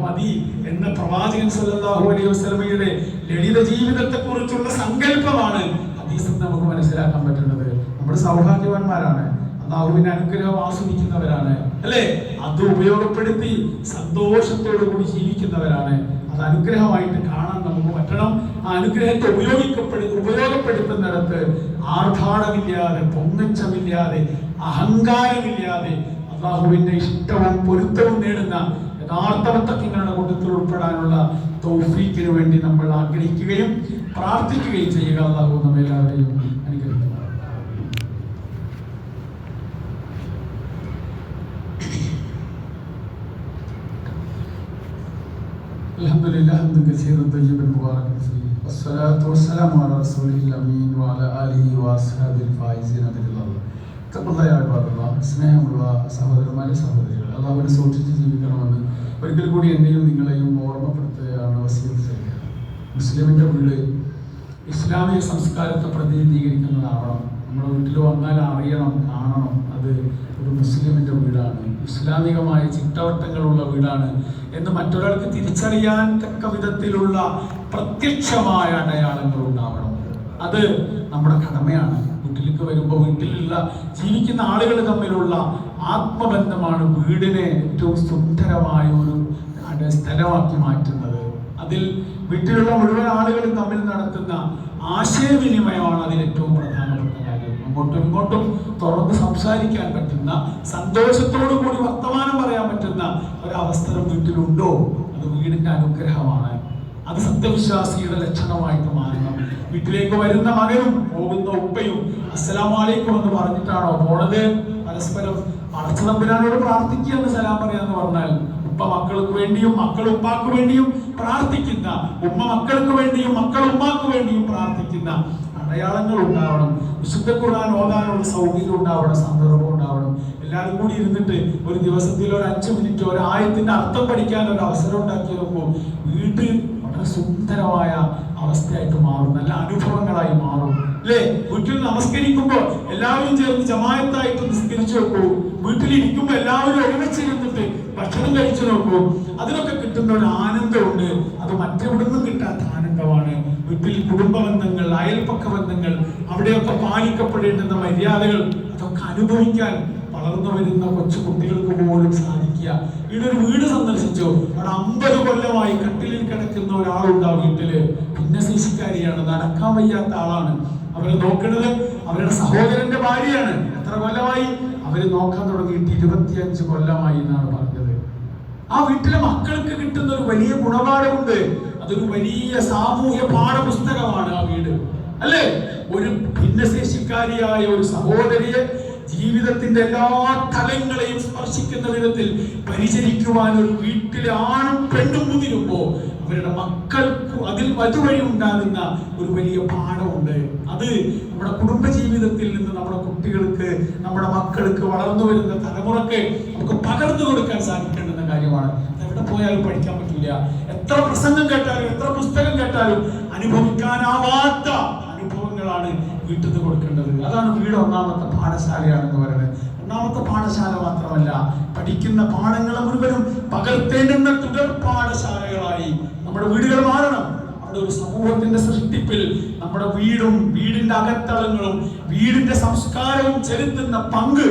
മതി എന്ന പ്രവാചകൻ സല്ലല്ലാഹു അലൈഹി വസല്ലമയുടെ ലളിത ജീവിതത്തെ കുറിച്ചുള്ള സങ്കല്പമാണ് ഹദീസിൽ നമുക്ക് മനസ്സിലാക്കാൻ പറ്റുന്നത്. നമ്മൾ സൗഭാഗ്യവാന്മാരാണ്, അല്ലാഹുവിന്റെ അനുഗ്രഹം ആസ്വദിക്കുന്നവരാണ് അല്ലേ? അത് ഉപയോഗപ്പെടുത്തി സന്തോഷത്തോടു കൂടി ജീവിക്കുന്നവരാണ്. അത് അനുഗ്രഹമായിട്ട് കാണാൻ നമുക്ക് പറ്റണം. ആ അനുഗ്രഹത്തെ ഉപയോഗപ്പെടുത്തുന്നിടത്ത് ആർഭാടമില്ലാതെ, പൊങ്ങച്ചമില്ലാതെ, അഹങ്കാരമില്ലാതെ അല്ലാഹുവിന്റെ ഇഷ്ടവും പൊരുത്തവും നേടുന്ന യഥാർത്ഥ മുത്തഖീങ്ങളുടെ കൂട്ടത്തിൽ ഉൾപ്പെടാനുള്ള തൗഫീഖിന് വേണ്ടി നമ്മൾ ആഗ്രഹിക്കുകയും പ്രാർത്ഥിക്കുകയും ചെയ്യുക. അല്ലാഹു നമ്മെല്ലാവരെയും അനുഗ്രഹിക്കട്ടെ. അൽഹംദുലില്ലാഹി ഹംദൻ കസീറൻ തയ്യിബൻ മുബാറകൻ ഫീഹി വസ്സലാത്തു വസ്സലാമു അലാ റസൂലിൽ അമീൻ വഅലാ ആലിഹി വഅസ്ഹാബിൽ ഫായിസീന ബില്ലാഹ്. സ്നേഹമുള്ള സഹോദരന്മാരെ, സഹോദരികൾ, അല്ലാഹുവിനെ സൂക്ഷിച്ച് ജീവിക്കണമെന്ന് ഒരിക്കൽ കൂടി എന്നെയും നിങ്ങളെയും ഓർമ്മപ്പെടുത്തുകയാണ് വസിയത്ത് ചെയ്യുക. മുസ്ലിമിൻ്റെ വീട് ഇസ്ലാമിക സംസ്കാരത്തെ പ്രതിനിധീകരിക്കുന്നതാവണം. നമ്മുടെ വീട്ടിൽ വന്നാൽ അറിയണം, കാണണം, അത് ഒരു മുസ്ലിമിൻ്റെ വീടാണ്, ഇസ്ലാമികമായ ചിട്ടവട്ടങ്ങളുള്ള വീടാണ് എന്ന് മറ്റൊരാൾക്ക് തിരിച്ചറിയാൻ തക്ക വിധത്തിലുള്ള പ്രത്യക്ഷമായ അടയാളങ്ങൾ ഉണ്ടാവണം. അത് നമ്മുടെ കടമയാണ്. വീട്ടിലേക്ക് വരുമ്പോൾ വീട്ടിലുള്ള ജീവിക്കുന്ന ആളുകൾ തമ്മിലുള്ള ആത്മബന്ധമാണ് വീടിനെ ഏറ്റവും സുന്ദരമായ ഒരു സ്ഥലമാക്കി മാറ്റുന്നത്. അതിൽ വീട്ടിലുള്ള മുഴുവൻ ആളുകളും തമ്മിൽ നടത്തുന്ന ആശയവിനിമയമാണ് അതിൽ ഏറ്റവും പ്രധാനപ്പെട്ട കാര്യം. അങ്ങോട്ടും ഇങ്ങോട്ടും തുറന്ന് സംസാരിക്കാൻ പറ്റുന്ന, സന്തോഷത്തോടു കൂടി വർത്തമാനം പറയാൻ പറ്റുന്ന ഒരവസരം വീട്ടിലുണ്ടോ? അത് വീടിന്റെ അനുഗ്രഹമാണ്. അത് സത്യവിശ്വാസിയുടെ ലക്ഷണമായിട്ട് മാറണം. വീട്ടിലേക്ക് വരുന്ന മകനും പോകുന്ന ഉപ്പയും അസ്സലാമു അലൈക്കും എന്ന് പറഞ്ഞിട്ടാണോ പോണത്? പരസ്പരം പടച്ചതമ്പുരാനോട് പ്രാർത്ഥിക്കുക എന്ന് സലാം പറയാന്ന് പറഞ്ഞാൽ ഉപ്പ മക്കൾക്ക് വേണ്ടിയും മക്കൾ ഉപ്പാക്ക് വേണ്ടിയും പ്രാർത്ഥിക്കുന്ന, ഉമ്മ മക്കൾക്ക് വേണ്ടിയും മക്കൾ ഉമ്മാക്ക് വേണ്ടിയും പ്രാർത്ഥിക്കുന്ന അടയാളങ്ങൾ ഉണ്ടാവണം. വിശുദ്ധ ഖുർആൻ ഓതാനുള്ള സൗകര്യം ഉണ്ടാവണം, സന്ദർഭം ഉണ്ടാവണം. എല്ലാവരും കൂടി ഇരുന്നിട്ട് ഒരു ദിവസത്തിൽ ഒരു 5 മിനിറ്റ് ഒരു ആയത്തിന്റെ അർത്ഥം പഠിക്കാൻ ഒരു അവസരം ഉണ്ടാക്കി നോക്കും. വീട്ടിൽ വളരെ സുന്ദരമായ അവസ്ഥയായിട്ട് മാറും, നല്ല അനുഭവങ്ങളായി മാറും അല്ലേ? വീട്ടിൽ നമസ്കരിക്കുമ്പോൾ എല്ലാവരും ചേർന്ന് ജമാഅത്തായിട്ട് നിസ്കരിച്ചു നോക്കൂ. വീട്ടിലിരിക്കുമ്പോൾ എല്ലാവരും ഒരുമിച്ചിരുന്നിട്ട് ഭക്ഷണം കഴിച്ചു നോക്കൂ. അതിനൊക്കെ കിട്ടുന്ന ഒരു ആനന്ദമുണ്ട്, അത് മറ്റെവിടുന്നും കിട്ടാത്ത ആനന്ദമാണ്. വീട്ടിൽ കുടുംബ ബന്ധങ്ങൾ, അയൽപക്ക ബന്ധങ്ങൾ, അവിടെയൊക്കെ പാലിക്കപ്പെടേണ്ടുന്ന മര്യാദകൾ, അതൊക്കെ അനുഭവിക്കാൻ വളർന്നു വരുന്ന കൊച്ചു കുട്ടികൾക്ക് പോലും സാധിക്കുക. ഇവിടെ ഒരു വീട് സന്ദർശിച്ചു, അവിടെ 50 കൊല്ലമായി കട്ടിലിൽ കിടക്കുന്ന ഒരാളുണ്ട് ആ വീട്ടില്. ഭിന്നശേഷിക്കാരിയാണ്, നടക്കാൻ വയ്യാത്ത ആളാണ്. അവരെ നോക്കുന്നത് അവരുടെ സഹോദരന്റെ ഭാര്യയാണ്. എത്ര കൊല്ലമായി? അവര് നോക്കാൻ തുടങ്ങിയിട്ട് 25 കൊല്ലമായി എന്നാണ് പറഞ്ഞത്. ആ വീട്ടിലെ മക്കൾക്ക് കിട്ടുന്ന ഒരു വലിയ ഗുണപാഠമുണ്ട്. അതൊരു വലിയ സാമൂഹ്യ പാഠപുസ്തകമാണ് ആ വീട് അല്ലേ? ഒരു ഭിന്നശേഷിക്കാരിയായ ഒരു സഹോദരിയെ ജീവിതത്തിന്റെ എല്ലാ തലങ്ങളെയും സ്പർശിക്കുന്ന വിധത്തിൽ പരിചരിക്കുവാൻ ഒരു വീട്ടിലെ ആണും പെണ്ണും മുതിരുമ്പോ അവരുടെ മക്കൾക്ക് അതിൽ അതുവഴി ഉണ്ടാകുന്ന ഒരു വലിയ പാഠമുണ്ട്. അത് നമ്മുടെ കുടുംബ ജീവിതത്തിൽ നിന്ന് നമ്മുടെ കുട്ടികൾക്ക്, നമ്മുടെ മക്കൾക്ക്, വളർന്നു വരുന്ന തലമുറക്ക് നമുക്ക് പകർന്നു കൊടുക്കാൻ സാധിക്കേണ്ടുന്ന കാര്യമാണ്. എവിടെ പോയാലും പഠിക്കാൻ പറ്റില്ല. എത്ര പ്രസംഗം കേട്ടാലും എത്ര പുസ്തകം കേട്ടാലും അനുഭവിക്കാനാവാത്ത അനുഭവങ്ങളാണ് വീട്ടിൽ നിന്ന് കൊടുക്കേണ്ടത്. അതാണ് വീട് ഒന്നാമത്തെ പാഠശാലയാണെന്ന് പറയുന്നത്. ഒന്നാമത്തെ പാഠശാല മാത്രമല്ല, പഠിക്കുന്ന പാഠങ്ങളെ മുഴുവനും പകർത്തേണ്ടുന്ന തുടർ പാഠശാലകളായി നമ്മുടെ വീടുകൾ മാറണം. അവിടെ ഒരു സമൂഹത്തിന്റെ സൃഷ്ടിപ്പിൽ നമ്മുടെ വീടും വീടിന്റെ അകത്തളങ്ങളും വീടിന്റെ സംസ്കാരവും ചെലുത്തുന്ന പങ്ക്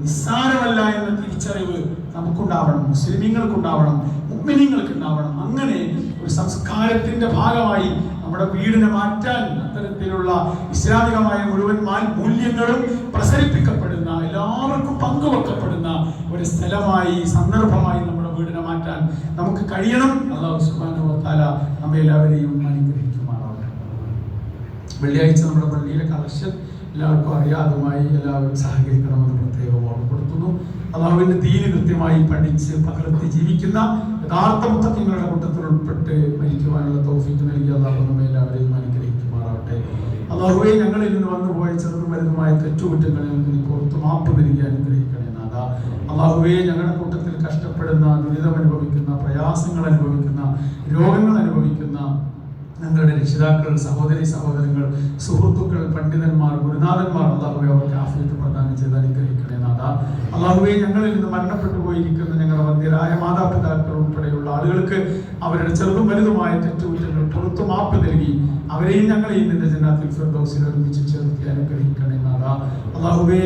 നിസ്സാരമല്ല എന്ന തിരിച്ചറിവ് നമുക്കുണ്ടാവണം, മുസ്ലിമീങ്ങൾക്കുണ്ടാവണം, മുഅ്മിനീങ്ങൾക്കുണ്ടാവണം. അങ്ങനെ ഒരു സംസ്കാരത്തിന്റെ ഭാഗമായി നമ്മുടെ വീടിനെ മാറ്റാൻ അത്തരത്തിലുള്ള ഇസ്ലാമികമായ മുഴുവൻ മൂല്യങ്ങളും പ്രസരിപ്പിക്കപ്പെടുന്ന, എല്ലാവർക്കും പങ്കുവെക്കപ്പെടുന്ന ഒരു സ്ഥലമായി, സന്ദർഭമായി നമ്മുടെ വീടിനെ മാറ്റാൻ നമുക്ക് കഴിയണം. അല്ലാഹു സുബ്ഹാനഹു വ തആല നമ്മെ എല്ലാവരെയും അനുഗ്രഹിക്കുമാറാവട്ടെ. വെള്ളിയാഴ്ച നമ്മുടെ പള്ളിയിലെ കളക്ഷൻ എല്ലാവർക്കും അറിയാതുമായി എല്ലാവരും സഹകരിക്കണമെന്ന് പ്രത്യേകം ഓർമ്മപ്പെടുത്തുന്നു. അല്ലാഹുവിന്റെ ദീന് കൃത്യമായി പഠിച്ച് പകർത്തി ജീവിക്കുന്ന യഥാർത്ഥ മുത്തഖീങ്ങളുടെ കൂട്ടത്തിൽ ഉൾപ്പെട്ട് മരിക്കുവാനുള്ള തൗഫീഖ് നൽകി അല്ലാഹു നമ്മെ എല്ലാവരെയും അനുഗ്രഹിക്കുമാറാവട്ടെ. അല്ലാഹുവേ, ഞങ്ങളിൽ നിന്ന് വന്നുപോയ ചെറുതും വലുതുമായ തെറ്റുകുറ്റങ്ങളിൽ നിന്ന് പുറത്ത് മാപ്പ് നൽകി അനുഗ്രഹിക്കണേ നാഥ. അല്ലാഹുവേ, ഞങ്ങളുടെ കൂട്ടത്തിൽ കഷ്ടപ്പെടുന്ന, ദുരിതം അനുഭവിക്കുന്ന, പ്രയാസങ്ങൾ അനുഭവിക്കുന്ന, രോഗങ്ങൾ അനുഭവിക്കുന്ന ഞങ്ങളുടെ രക്ഷിതാക്കൾ, സഹോദരി സഹോദരങ്ങൾ, സുഹൃത്തുക്കൾ, പണ്ഡിതന്മാർ, ഗുരുനാഥന്മാർ, അല്ലാഹുവേ അവർക്ക് ആഫിയത്ത് പ്രദാനം ചെയ്ത് അനുഗ്രഹിക്കണേ നാഥ. അല്ലാഹുവേ, ഞങ്ങളിൽ നിന്ന് മരണപ്പെട്ടു പോയിരിക്കുന്ന ഞങ്ങളുടെ വന്ധ്യരായ മാതാപിതാക്കൾ ഉൾപ്പെടെയുള്ള ആളുകൾക്ക് അവരുടെ ചെറുതും വലുതുമായ തെറ്റുകുറ്റങ്ങൾ പുറത്തു മാപ്പ് നൽകി അവരെയും ഞങ്ങളെയും നിന്റെ ജന്നാത്തുൽ ഫിർദൗസിൽ ഒരുമിച്ച് ചേർത്തി അനുഗ്രഹിക്കണേ നാഥ. അല്ലാഹുവേ